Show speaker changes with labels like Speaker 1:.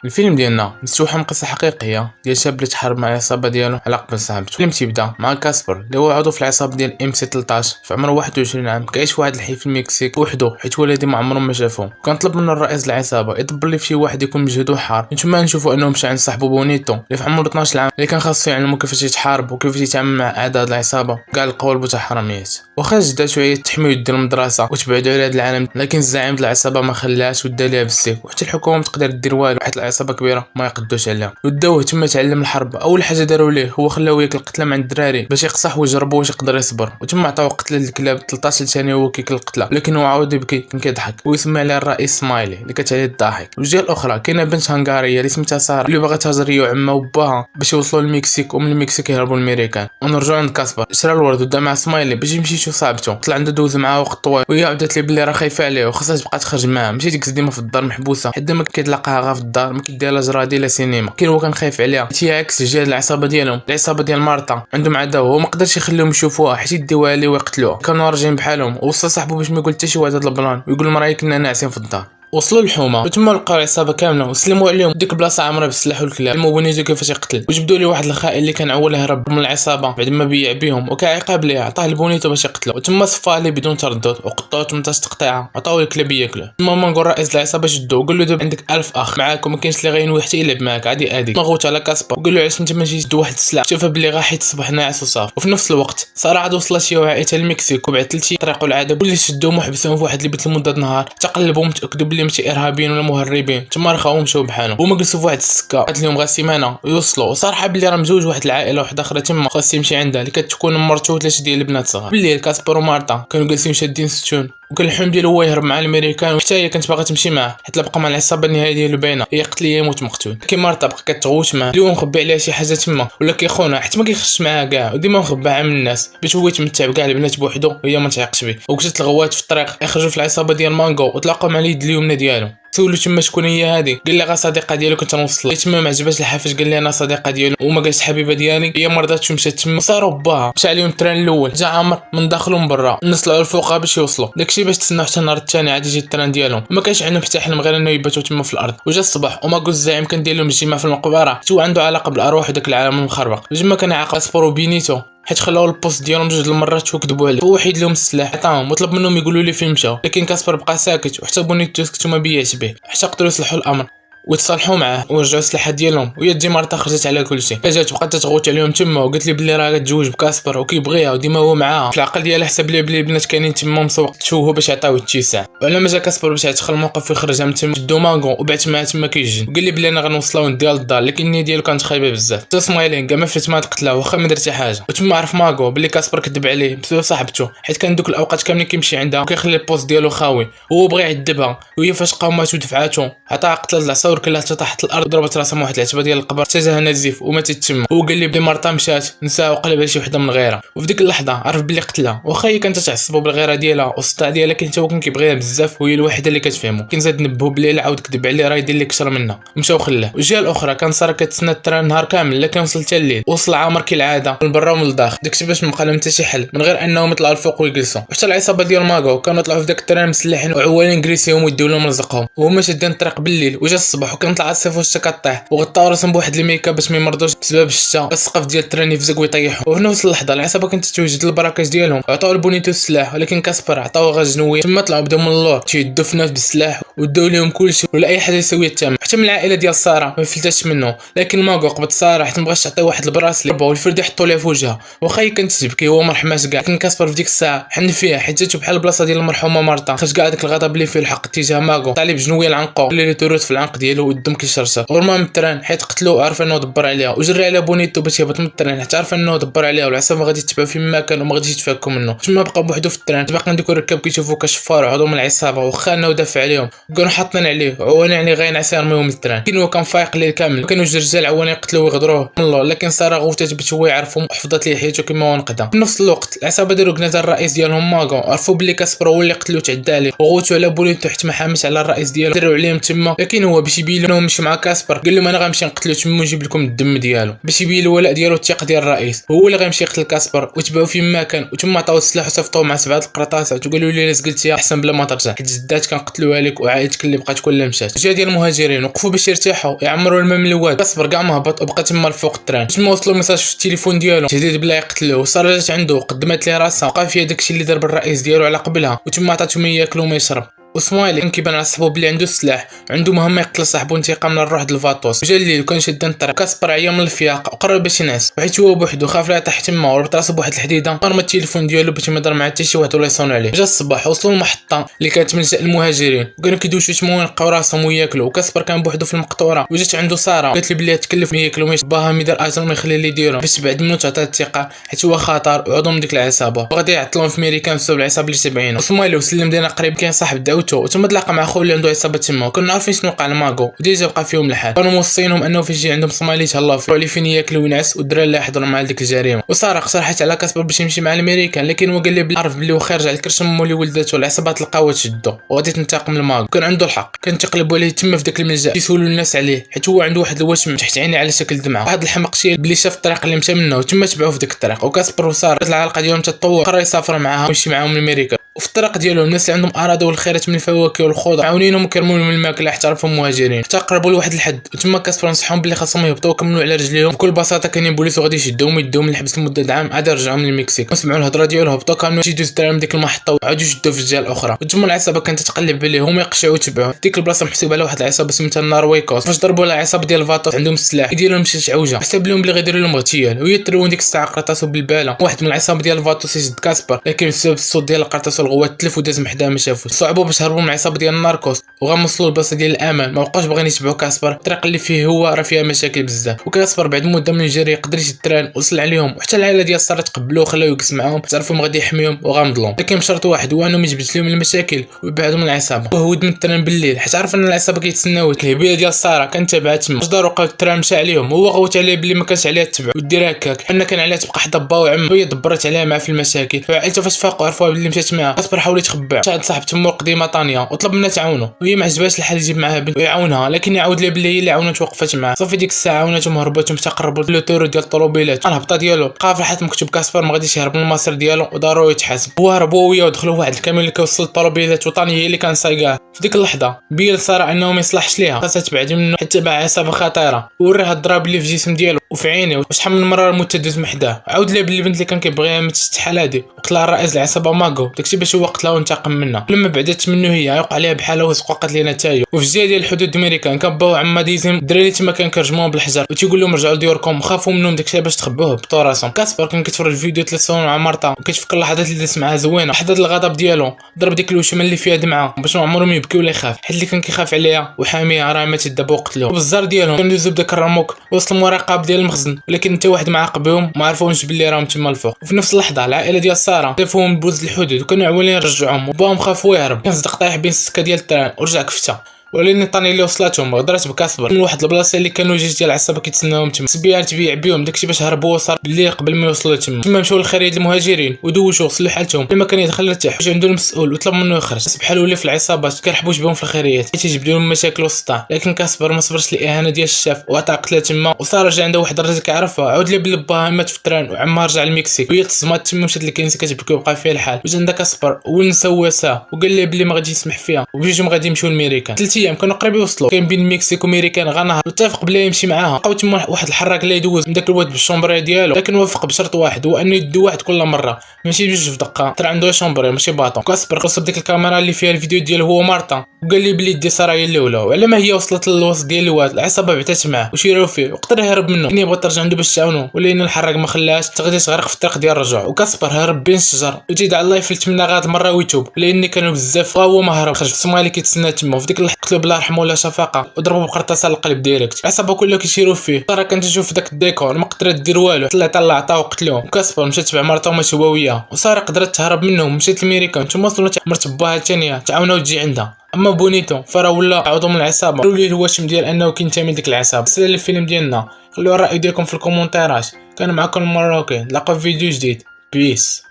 Speaker 1: الفيلم ديالنا مستوحى من قصه حقيقيه ديال شاب اللي تحارب مع العصابه ديالو على قبل صاحبته. الفيلم تيبدا مع كاسبر اللي هو عضو في العصابه ديال ام سي 13 في عمره 21 عام، كيعيش في واحد الحي في المكسيك وحده حيت والديه ما عمرهم ما شافوه. كان طلب منه الرئيس العصابه يدبر لي في شي واحد يكون مجهد وحار. من ثم نشوفوا انه مشى عند صاحبه بونيتو اللي في عمره 12 عام اللي كان خاصو يعلمو كيفاش يتحارب وكيفاش يتعامل مع اعداء العصابه كاع القوالب تاع الحراميات. واخا جدا شويه تحميو يدير المدرسه وتبعدوا على هذا العالم، لكن الزعيم ديال العصابه ما خلاش ودا ليها بالسيف، وحتى الحكومه ما تقدر دير والو حيت العصابه كبيره ما يقدوش عليها. وداوه تما تعلم الحرب. اول حاجه داروا ليه هو خلاوه ياكل قتله مع الدراري باش يقصح ويجربوا واش يقدر يصبر، وتما عطاوه قتله للكلاب 13 ثانيه وهو كياكل القتله، لكن هو عاود يبكي كان كيضحك ويسمى عليه الرئيس سمايلي اللي كتعني الضاحك. والجهه الاخرى كاينه بنت هنغاريه اللي سميتها ساره اللي باغا تهاجر هي وعمها وباها باش يوصلوا للمكسيك، ومن المكسيك يهربوا للميريكان. ونرجعوا عند كاسبر، شرا الورد ودا مع سمايلي باش يمشي يشوف صاحبته، طلع عنده دوز معاه وقت طويل وهي عاودت لي بلي راه خايفه عليه وخاصها تبقى تخرج معاه، ماشي ديك ديما في الدار محبوسه حيت ديما كيتلاقاها غا في الدار ما كيدير لا جرادي لا سينما. كاين هو كان خايف عليها حيت هي عكس الجهه العصابه ديالهم، العصابه ديال مارتا عندهم عداوه وما قدرش يخليهم يشوفوها حيت يديوها ليه ويقتلوها. كانوا راجعين بحالهم ووصل صاحبه باش ما يقول حتى شي واحد هذا البلان ويقول لهم راه كنا ناعسين في الدار. وصلوا للحومه وتما لقاو العصابه كامله وسلموا عليهم. ديك البلاصه عامره بالسلاح والكلاب، المبونيزو كيفاش يقتل، وجبدوا لي واحد الخائن اللي كان عول هرب من العصابه بعد ما بيع بيهم، وكعقاب ليه عطاه البونيتو باش يقتلو، وتما صفى ليه بدون تردد وقطعوا 18 تقطيعه عطاوه الكلاب ياكلوه. تما ما نقول رئيس العصابه شدو وقال له دابا عندك 1000 اخ معاك وما كاينش اللي غينوي حتى يلعب معاك عادي. ما غوت على كاسبر وقال له علاش انت ماشي تشد واحد السلاح، شافها بلي غا حيت تصبح ناعس وصافي. وفي نفس الوقت صراحه عاد وصلت شي وعائته للمكسيك وبعث لشي طريق العاده واللي شدوهم وحبسوهم في واحد البيت لمده نهار، تقلبوا متاكدوا بلي ماشي ارهابيين مهربين. تما رخاو مشاو بحالهم وما جلسوا في واحد السكه قالت لهم غير سيمانه ويوصلوا. وصراحه بلي راه مزوج واحد العائله واحده اخرى تما خاص يمشي عندها اللي كتكون مرته وثلاثه ديال البنات صغار. بالليل كاسبر ومارتا كانوا جالسين شادين ستون وكان الحلم ديالو هو يهرب مع الامريكان، وحتى هي كانت باغا تمشي معاه حيت لا بقى مع العصابه النهايه ديالو باينه هي قتل ليه يموت مقتول. كيما مارتا بقى كتغوت معاه اللي هو مخبي عليها شي حاجه تما ولا كيخونها حيت ما كيخش معاها كاع وديما مخباها من الناس باش هو يتمتع بكاع البنات بوحدو وهي ما تعيقش به. وجات الغوات في الطريق يخرجوا في العصابه ديال مانغو وتلاقاو مع اليد اليمنى ديالو. سولو تما شكون هي هادي، قال لي غا صديقه ديالو كنت نوصل تما ما عجباش الحافج قال لي انا صديقه ديالو وما قالش حبيبه ديالي، هي مرضات ومشات تما صاروا باها مشى عليهم التران الاول جا عامر من داخل ومن برا، الناس طلعوا الفوق باش يوصلوا داكشي باش تسناو حتى النهار الثاني عاد يجي التران ديالهم. ما كانش عندهم حتى حلم غير انه يباتوا تما في الارض. وجا الصباح وما قول الزعيم كان داير لهم اجتماع في المقبره حيت هو عنده علاقه بالارواح وداك العالم المخربق. وجما كان عاقل كاسبر وبينيتو حيت خلاو البوست ديالهم جوج المرات وكذبوا عليه، هو وحيد لهم السلاح عطاهم وطلب منهم يقولوا لي فين مشاو، لكن كاسبر بقى ساكت وحتى بونيتو سكت وما بيعش به حتى قدروا يصلحوا الامر وتصالحوا معاه ورجعوا السلاحات ديالهم. وهي تجي مرتا خرجت على كلشي، جات بقات تغوت عليهم تما وقالت لي بلي راه غتزوج بكاسبر وكيبغيها وديما هو معاها. في العقل ديالها حسب لي بلي البنات كاينين تما مسوق تشوهوا باش يعطيوه اتساع. وعلى ما جا كاسبر باش يدخل الموقف ويخرجها من تما شدو مانغو وبعت معاه تما كيجن وقال لي بلي انا غنوصلوا نديال الدار، لكن النيه ديالو كانت خايبه بزاف. حتى سمايلين كاع ما فات ما تقتلها واخا ما درت حاجه. وتما عرف ماغو بلي كاسبر كذب عليه بسبب صاحبته حيت كان دوك الاوقات كاملين كيمشي عندها وكيخلي البوست ديالو خاوي وهو بغى يعذبها. وهي فاش قاومات ودفعاتو عطاها قتله العصا كلها حتى تحت الارض ضربت راسها من واحد العتبه ديال القبر اتجاها نزيف وماتت تما. هو قال لي بلي مرتا مشات نساها وقلب على شي وحده من الغيره، وفي ديك اللحظه عرف بلي قتلها واخا هي كانت تعصبو بالغيره ديالها والصداع ديالها، كان هو كان كيبغيها بزاف وهي الوحيده اللي كتفهمو. كان زاد نبهو بلي عاود كذب عليه راه يدير لك شر منها ومشاو خلاه. والجهه الاخرى كان ساره كتسنى التران نهار كامل لكن وصل حتى الليل. وصل عامر كالعاده من برا ومن الداخل داكشي باش ما بقى لهم حتى شي حل من غير انهم يطلعوا الفوق ويجلسوا. وحتى العصابه ديال ماغو كانوا يطلعوا في داك التران مسلحين وعوالين كريسيهم ويديو لهم رزقهم وهما شادين الطريق بالليل. وجا الصباح وكان طلع الصيف واش كطيح وغطاو راسهم بواحد الميكا باش ما يمرضوش بسبب الشتا. السقف ديال التران يفزق ويطيحوا. وفي نفس اللحظه العصابه كانت توجد البراكاج ديالهم عطاو البونيتو السلاح، ولكن كاسبر عطاوه غا جنوي. تما طلعوا بداو من اللور تيدو في ناس بالسلاح وداو لهم كلشي ولا اي حاجه يسوي الثمن. حتى من العائله ديال ساره ما فلتاش منه، لكن ماغو قبض ساره حيت مبغاش تعطي واحد البراسلي والفرد يحطوا ليه في وجهها واخا هي كانت تبكي هو ما رحماش كاع. لكن كاسبر في ديك الساعه حن فيها حيت جاتو بحال البلاصه ديال المرحومه مارتا، خرج كاع داك الغضب اللي فيه الحق تجاه ماغو طالب بجنويه العنقو اللي تورث في العنق ديالو والدم كيشرشر. ورمى من التران حيت قتلو وعرف انه دبر عليها وجري على بونيتو باش يهبط من التران حتى عرف انه دبر عليها والعصابه غادي تتبع في ما كان وما غاديش يتفكوا منه. تما بقى بوحدو في التران باقي نديكو الركاب كيشوفو كشفار عضو من العصابه واخا انه دافع عليهم كانوا حاطين عليه عوان يعني غاين عسى يرميهم من التران. كان هو كان فايق الليل كامل وكانوا جوج رجال عوان يقتلوه ويغدروه من الله، لكن ساره غوتات باش هو يعرفهم وحفظت ليه حياته كما هو نقدا. في نفس الوقت العصابه داروا كنازه الرئيس ديالهم ماغو عرفوا بلي كاسبر هو اللي قتلو تعدى عليه وغوتوا على بونيتو حيت ما حامش على الرئيس ديالو دروا عليهم تما، لكن هو باش يبين لهم مشي مع كاسبر قال لهم انا غنمشي نقتلو تما ونجيب لكم الدم ديالو باش يبين الولاء ديالو الثقه ديال الرئيس. هو اللي غيمشي يقتل كاسبر وتبعوا فين ما كان وتما عطاو السلاح وصيفطوه مع 7 القرطاسات وقالوا لي الا سقلتي احسن بلا ما ترجع حيت جدات كنقتلوها لك وعائلتك اللي بقات كلها مشات. جا ديال المهاجرين وقفوا باش يرتاحوا يعمروا الماء من الواد. كاسبر كاع ما هبط وبقى تما الفوق التران. تما وصلوا ميساج في التليفون ديالو تهديد بلا يقتلوه وصار جات عنده قدمت ليه راسها وقع فيها داكشي اللي ضرب الرئيس ديالو على قبلها وتما عطاتهم ياكل وما يشرب. وسمايلي كان كيبان على صاحبو بلي عنده السلاح عنده مهمه يقتل صاحبو انتقام من الروح ديال الفاتوس. جا الليل وكان شادين الطريق. كاسبر عيا من الفياق وقرر باش ينعس وحيت هو بوحدو خاف لا يطيح تما وربط راسو بواحد الحديده قرم التليفون ديالو باش ما يضر مع حتى شي واحد ولا يصون عليه. جا الصباح وصلوا للمحطه اللي كانت ملجا المهاجرين وكانوا كيدوشوا تما وينقاو راسهم وياكلوا. وكاسبر كان بوحدو في المقطوره وجات عنده ساره قالت لي بلي تكلف ياكلوا ما باها ميدير اجر ما يخلي لي يديرهم باش بعد منو تعطيه الثقه حيت هو خطر وعضو من ديك العصابه وغادي يعطلون في ميريكان بسبب العصابه اللي تابعينه. وسمايلي وسلم دينا قريب كاين صاحب دعوته وتما تلاقى مع خوه اللي عنده عصابه تما وكنا عارفين شنو وقع لماغو وديجا بقى فيهم الحال. كانوا موصينهم انه فاش يجي عندهم صمالي تهلاو فيه على فين ياكل وينعس والدراري اللي يحضروا مع ديك الجريمه. وساره اقترحت على كاسبر باش يمشي مع الامريكان لكن هو قال لي عرف بلي هو خارج على الكرش مولي ولدته العصابات لقاوه تشدو وغادي تنتقم لماغو. كان عنده الحق كان تقلبوا عليه تما في داك الملجا كيسولوا الناس عليه حيت هو عنده واحد الوشم تحت عينيه على شكل دمعه. واحد الحمق شي بلي شاف الطريق اللي مشى منه وتما تبعوه في ديك الطريق. وكاسبر وساره العلاقه ديالهم تطور قرر يسافر معاها ويمشي معاهم لامريكا. وفي الطريق ديالهم الناس اللي عندهم اراضي والخيرات من الفواكه والخضر عاونينهم وكرموا الماكله حتى عرفوا مهاجرين حتى قربوا لواحد الحد وتما كاسبر نصحهم بلي خاصهم يهبطوا ويكملوا على رجليهم. بكل بساطه كاينين بوليس وغادي يشدوهم يدوهم للحبس لمده عام عاد يرجعوهم للمكسيك. وسمعوا الهضره ديالو هبطوا كانوا يجيو الدراري من ديك المحطه وعادوا يشدوا في الجهه الاخرى. وتما العصابه كانت تقلب عليهم يقشعوا وتبعوا. ديك البلاصه محسوبه على واحد العصابه سميتها النارويكوس. فاش ضربوا على العصابه ديال فاتوس عندهم السلاح يديروا لهم شي عوجه حسب لهم بلي غيديروا لهم اغتيال ويترون ديك الساعه قرطاسو بالباله. واحد من العصابه ديال فاتوس يشد كاسبر لكن بسبب الصوت ديال القرطاسو الغوات تلف وداز حدا ما شافوش. صعبوا باش هربوا من العصابه ديال الناركوس وغنوصلوا للبلاصه ديال الامان. ما بقاوش باغيين يتبعوا كاسبر الطريق اللي فيه هو راه فيها مشاكل بزاف. وكاسبر بعد مده من الجري يقدر يشد التران وصل عليهم وحتى العائله ديال ساره تقبلوه وخلاوه يجلس معاهم تعرفوا غادي يحميهم وغامضلهم لكن بشرط واحد هو انه ما يجبدش لهم المشاكل ويبعدوا من العصابه. وهود من التران بالليل حيت عرف ان العصابه كيتسناوه. الهبيه ديال ساره كانت تابعه تما داروا قال التران مشى عليهم هو غوت عليه بلي ما كانش عليها تبع ودير هكاك حنا كان عليها تبقى حدا با وعم وهي دبرت عليها معاه في المشاكل. وعائلته فاش فاقوا عرفوها بلي مشات معاه. كاسبر حاول يتخبى شاد صاحب تمو قديمه طانيه وطلب منها تعاونو وهي ما عجبهاش الحال يجيب معاها بنت ويعاونها لكن يعاود ليه بلي هي اللي عاونت وقفت معاه. صافي ديك الساعه عاونتهم هرباتهم حتى قربوا للطور ديال الطوموبيلات. الهبطه ديالو لقى في الحات مكتوب كاسبر ما غاديش يهرب من المصير ديالو ودارو يتحاسب. هو هربوا وياه ودخلوا واحد الكاميون اللي كيوصل للطوموبيلات وطاني هي اللي كان سايقاه. في ديك اللحظه بين ساره انه ما يصلحش ليها خاصها تبعد منه حتى باع عصابه خطيره وريها الضرب اللي في الجسم ديالو وفي عينيه وشحال من مره الموت تدوز محداه. عاود ليه بلي البنت اللي كان كيبغيها ما تستحال هادي وقتلها الرئيس العصابه ماغو داكشي باش هو قتلها وانتقم منها. لما بعدت منه هي يوقع عليها بحاله وسقطت لينا تايو. وفي الجهه ديال الحدود الامريكان كان باو عما ديزم الدراري تما كان كيرجموهم بالحجر وتيقول لهم رجعوا لديوركم وخافوا منهم داكشي باش تخبوه بطو راسهم. كاسبر كان كيتفرج الفيديو 3 سنين مع مرتا وكيتفكر اللحظات اللي دازت معاها زوينه. لحظات الغضب ديالو ضرب ديك الوشمه اللي فيها دمعه باش ما عمرهم يبكي ولا يخاف حيت اللي كان كيخاف عليها وحاميها راه ماتت دابا وقتلوه. وبالزار ديالهم كانوا يدوزوا بداك الرموك وصل المراقب ديال المخزن ولكن حتى واحد ما عاقبهم ما عرفوش باللي راهم تما الفوق. وفي نفس اللحظه العائله ديال ساره شافوهم بوز الحدود وكانوا عوالين يرجعوهم وباهم خافوا يهرب. كان صدق طايح بين السكه ديال التران ورجع كفته ولكن الطاني اللي وصلاتهم هضرات بكاسبر من واحد البلاصه اللي كانوا جوج ديال العصابه كيتسناوهم تما. سبيان تبيع بهم داكشي باش هربوا وصار بالليل قبل ما يوصلوا تما مشاو للخريج المهاجرين ودوشوا وصلوا حالتهم لما كان يدخل حتى حاجه عنده المسؤول وطلب منه يخرج. بحال ولي في العصابات كيرحبوش بهم في الخيريات حيت يجبدوا لهم مشاكل وسطا. لكن كاسبر ما صبرش الاهانه ديال الشاف وعطى قتله تما. وصار جا عنده واحد الراجل كيعرفها عاود ليه بلي باها مات في التران وعمها رجع للمكسيك وهي تصمات تما مشات للكنيسه كتبكي وبقى فيها الحال. وجا عند كاسبر ونسوسها وقال ليه بلي ما غاديش يسمح فيها وبجوجهم غادي يمشيو للميريكان. 3 ايام كانوا قريبين كاين بين المكسيك وميريكان غنهار واتفق بلا يمشي معاها. بقاو تما واحد الحراك اللي يدوز من داك الواد بالشومبري ديالو لكن وافق بشرط واحد هو انه يدو واحد كل مره ماشي بجوج في دقه ترى عنده شومبري ماشي باطون. كاسبر قصب ديك الكاميرا اللي فيها الفيديو ديالو هو مارتا وقال لي بلي دي ساره هي الاولى وعلى ما هي وصلت للوسط ديال الواد العصابه بعثت معاه وشيراو فيه وقدر يهرب منه. كان يبغى ترجع عنده باش تعاونو ولكن الحراك ما خلاش تغدي تغرق في الطريق ديال الرجوع. وكاسبر هرب بين الشجر وجيد على الله يفلت منها غاد مره ويتوب لان كانوا بزاف هو ما هرب خرج في الصومالي كيتسنى تما. وفي ديك اللحظه قتلوا بلا رحمه ولا شفقه وضربوا بقرطاسه القلب ديريكت. العصابه كلها كيشيروا فيه. ساره كانت تشوف داك الديكور ما قدرت دير والو طلع عطاو قتلوه. وكاسبر مشات تبع مرته وما هو وياه وساره قدرت تهرب منهم مشات للميريكان ثم وصلت مرت باها الثانيه تعاونوا وتجي عندها. اما بونيتو فرا ولا عضو من العصابه قالوا ليه الواشم ديال انه كينتمي لديك العصابه. سالي الفيلم ديالنا خليو الراي ديالكم في الكومونتيرات. كان معكم المراكين نلقاو في فيديو جديد. بيس.